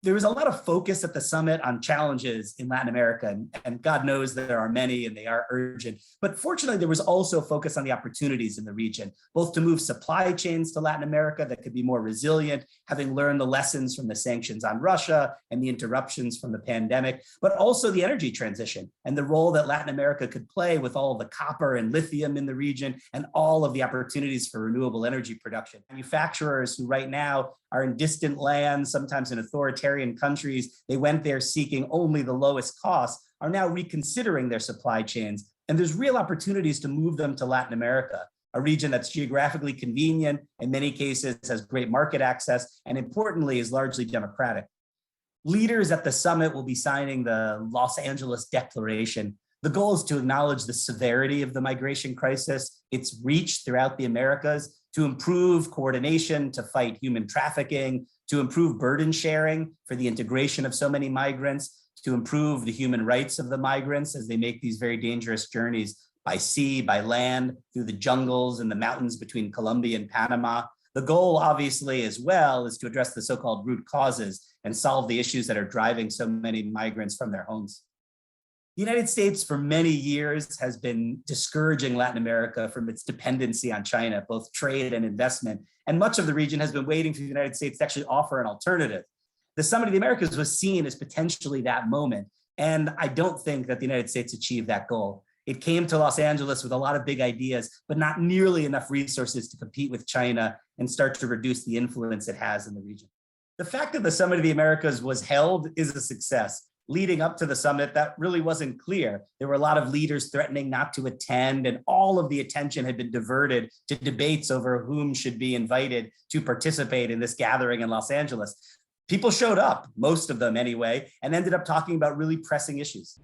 There was a lot of focus at the summit on challenges in Latin America, and God knows there are many and they are urgent. But fortunately, there was also focus on the opportunities in the region, both to move supply chains to Latin America that could be more resilient, having learned the lessons from the sanctions on Russia and the interruptions from the pandemic, but also the energy transition and the role that Latin America could play with all of the copper and lithium in the region and all of the opportunities for renewable energy production. Manufacturers who right now are in distant lands, sometimes in authoritarian countries, they went there seeking only the lowest costs, are now reconsidering their supply chains. And there's real opportunities to move them to Latin America, a region that's geographically convenient, in many cases has great market access, and importantly, is largely democratic. Leaders at the summit will be signing the Los Angeles Declaration. The goal is to acknowledge the severity of the migration crisis, its reach throughout the Americas, to improve coordination, to fight human trafficking, to improve burden sharing for the integration of so many migrants, to improve the human rights of the migrants as they make these very dangerous journeys by sea, by land, through the jungles and the mountains between Colombia and Panama. The goal, obviously, as well, is to address the so-called root causes and solve the issues that are driving so many migrants from their homes. The United States for many years has been discouraging Latin America from its dependency on China, both trade and investment. And much of the region has been waiting for the United States to actually offer an alternative. The Summit of the Americas was seen as potentially that moment. And I don't think that the United States achieved that goal. It came to Los Angeles with a lot of big ideas, but not nearly enough resources to compete with China and start to reduce the influence it has in the region. The fact that the Summit of the Americas was held is a success. Leading up to the summit, that really wasn't clear. There were a lot of leaders threatening not to attend, and all of the attention had been diverted to debates over whom should be invited to participate in this gathering in Los Angeles. People showed up, most of them anyway, and ended up talking about really pressing issues.